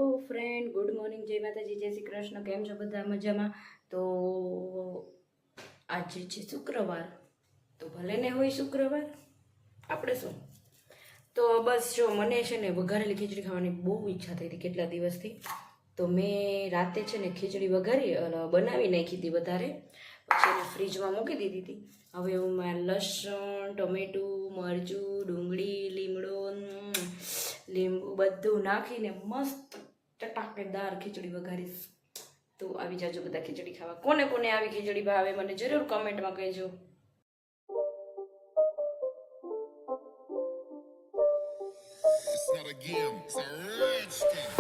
Hello friend, good morning, જય માતાજી, જય શ્રી કૃષ્ણ. કેમ છો બધા? મજામાં? તો આજે છે શુક્રવાર, તો ભલે ને હોય શુક્રવાર, આપણે શું. તો બસ જો મને છે ને વઘારેલી ખીચડી ખાવાની બહુ ઈચ્છા થઈ હતી કેટલા દિવસથી. તો મેં રાતે છે ને ખીચડી વઘારી બનાવી નાખી હતી વધારે, પછી એને ફ્રીજમાં મૂકી દીધી હતી. હવે હું લસણ, ટમેટું, મરચું, ડુંગળી, લીંબુ બધું નાખીને મસ્ત ચટાકેદાર ખીચડી વઘારીશ. તો આવી જાજો બધા ખીચડી ખાવા. કોને કોને આવી ખીચડી ભાવે મને જરૂર કમેન્ટમાં કહેજો. It's not a game, it's a rich thing.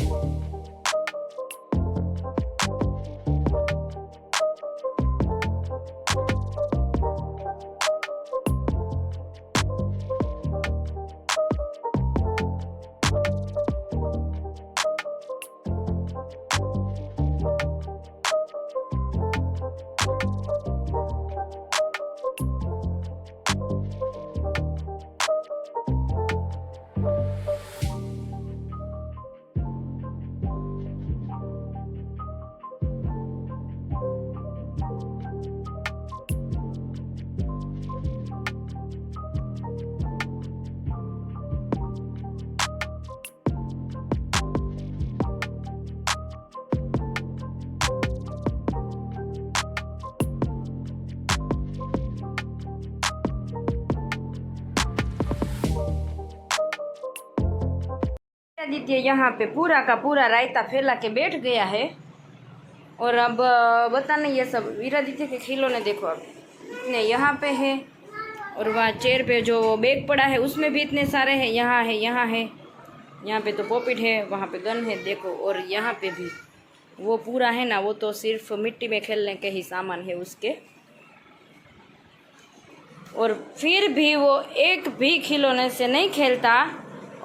Aditya यहाँ पे पूरा का पूरा रायता फैला के बैठ गया है और अब बताना ये सब वीरादित्य के खिलौने देखो अब इतने यहाँ पे है और वहाँ चेयर पे जो बैग पड़ा है उसमें भी इतने सारे हैं. यहाँ है, यहाँ है, यहाँ पे तो पॉपिट है, वहाँ पे गन है देखो, और यहाँ पे भी वो पूरा है ना, वो तो सिर्फ मिट्टी में खेलने के ही सामान है उसके. और फिर भी वो एक भी खिलौने से नहीं खेलता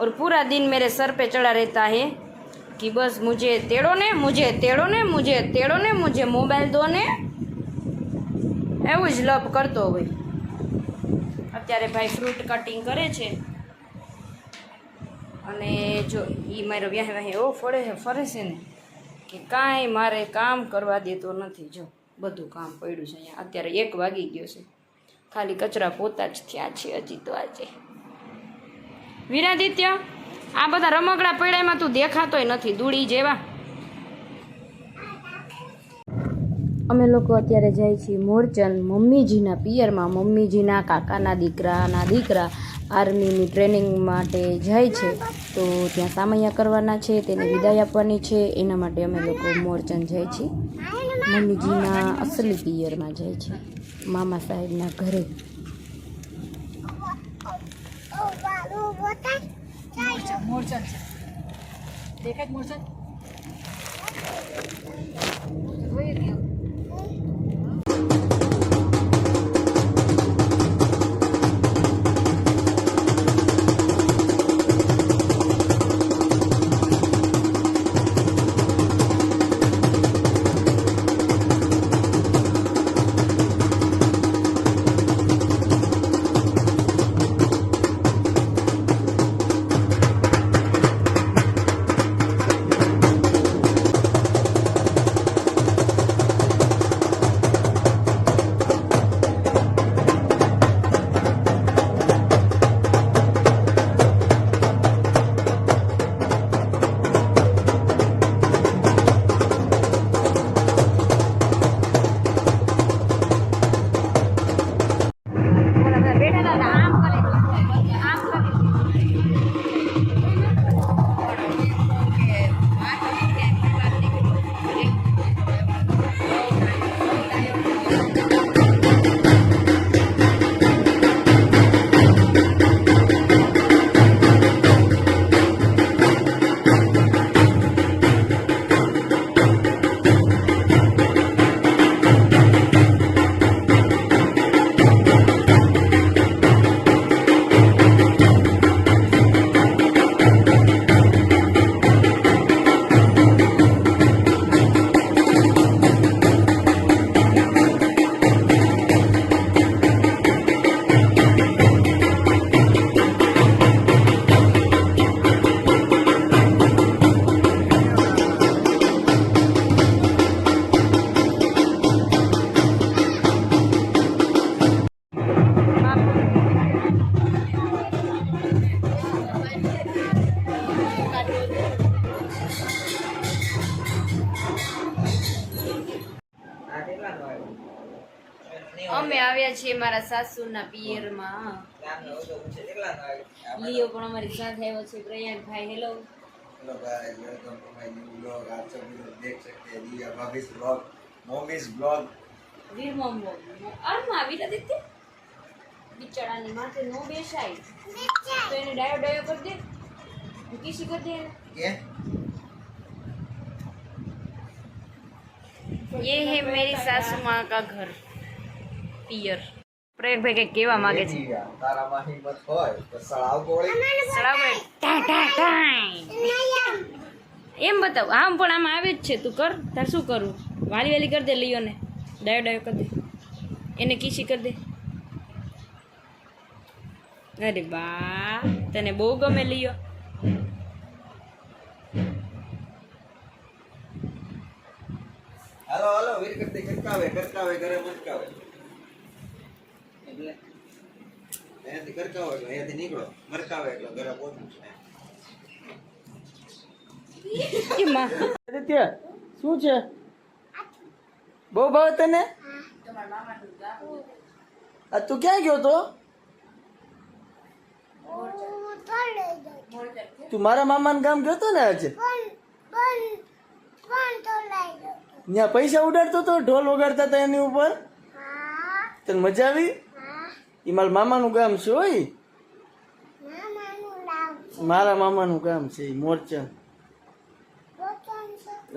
और पूरा दिन मेरे सर पे चढ़ा रहता है कि बस मुझे तेड़ो ने, मुझे तेड़ो ने, मुझे तेड़ो ने, मुझे मोबाइल दो ने, એવું જ લપ કરતો હોય. અત્યારે ભાઈ ફ્રૂટ કટિંગ કરે છે અને જો એ મારો વ્યાહે વ્યાહે એવો ફરે છે ને કે કાંઈ મારે કામ કરવા દેતો નથી. જો બધું કામ પડ્યું છે અહીંયા. અત્યારે 1 વાગી ગયો છે, ખાલી કચરા પોતા જ થયા છે હજી તો આજે. વીરાદિત્ય, આ બધા રમકડા પડ્યામાં તું દેખાતોય નથી, દૂડી જેવા. અમે લોકો અત્યારે જાય છીએ મોરચંદ મમ્મીજીના પિયરમાં. મમ્મીજીના કાકાના દીકરા આર્મીની ટ્રેનિંગ માટે જાય છે, તો ત્યાં સામૈયા કરવાના છે, તેને વિદાય આપવાની છે, એના માટે અમે લોકો મોરચંદ જાય છીએ. મમ્મીજીના અસલી પિયરમાં જાય છે, મામા સાહેબના ઘરે. મોરચંદ દેખાય મોરચંદ અમે આવ્યા છીએ મારા સાસુના પિયરમાં. લિયો પણ અમારી સાથે આવ્યો છે. પ્રયાન ભાઈ hello. Hello guys, welcome to my new blog. आप सभी लोग देख सकते हैं दिया भाभी's ब्लॉग, मॉमी's ब्लॉग। વીર મોમો આમાં આવી હતી બિચારાની માથે નો બેસાય તો એને ડાયો ડાયો કરી દે કિસી કરી દે એને. क्या ये है मेरी सासू माँ का घर पियर. प्रयोग भाई કઈ કેવા માંગે છે? तारा માં હિંમત હોય તો સળાવ ગોળી સળાવે ટા ટા ટા એમ બતાવ. આમ પણ આમ આવે જ છે. તું કર. તાર શું કરું? વાલી વાલી કરી દે લિયોને. ડાયો ડાયો કરી દે એને કિસી કરી દે. અરે બા તને બહુ ગમે લિયો. હાલો હાલો વીર કરતી કરકાવે કરકાવે ઘરે મટકાવે એટલે અહીંયાથી કરકાવે એટલે અહીંયાથી નીકળો મરકાવે એટલે ઘરે પહોંચું છે એમાં આદિત્ય શું છે બહુ ભાવ તને આ તું ક્યાં ગયો તો તું મારા મામાનું ગામ ગયો તો ને આજે ત્યાં પૈસા ઉડાડતો તો ઢોલ વગાડતા હતા એની ઉપર તને મજા આવી એ મારા મામાનું ગામ છે હોય મારા મામાનું ગામ છે એ મોરચંદ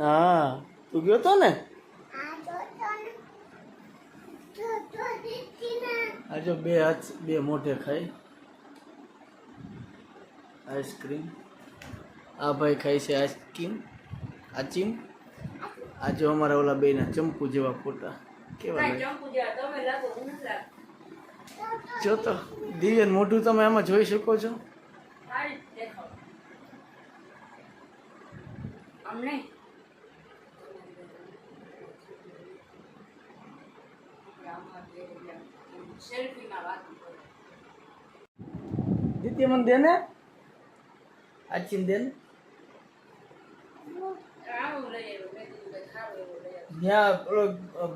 હા તું ગયો તો ને આજે બે હાથ બે મોઢે ખાઈ આઈસ્ક્રીમ આ ભાઈ ખાય છે આઈસ્ક્રીમ આચીમ આજે અમારા ઓલા બેના ચંપુ જેવા ફોટા કેવા લાગે જો તો દિવ્યન મોઢું તમે આમાં જોઈ શકો છો અમને દિત્ય મને દે ને આચીમ દે ને ત્યાં પેલો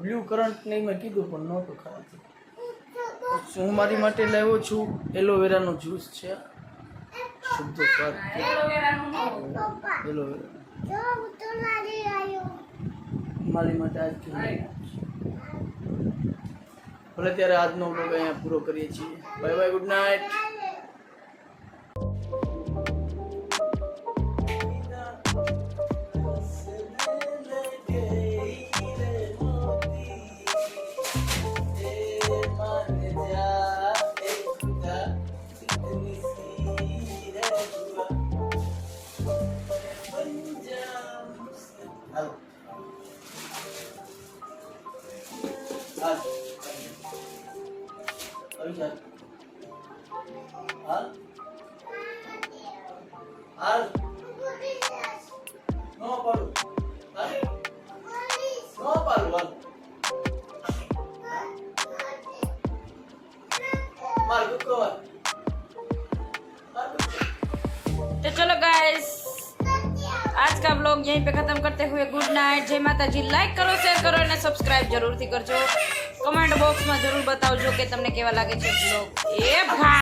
બ્લુ કરંટ ને મેં કીધું પણ નહોતું ખાવાતું હું મારી માટે લાવ્યો છું એલોવેરાનો જ્યુસ છે શુદ્ધ સ્વાદ એલોવેરા મારી માટે આજ ભલે ત્યારે આજનો બ્લોગ અહીંયા પૂરો કરીએ છીએ બાય બાય ગુડ નાઇટ હાલ હાલ નો પાડું હાલ નો પાડું હાલ માર ગુસ્સો तो चलो गाइस आज का व्लॉग यहीं पे खत्म करते हुए गुड नाइट. जय माता जी. लाइक करो शेयर करो અને સબસ્ક્રાઇબ જરૂરથી કરજો. કમેન્ટ બોક્સમાં જરૂર બતાવજો કે તમને કેવા લાગે છે વ્લોગ. એ ભાઈ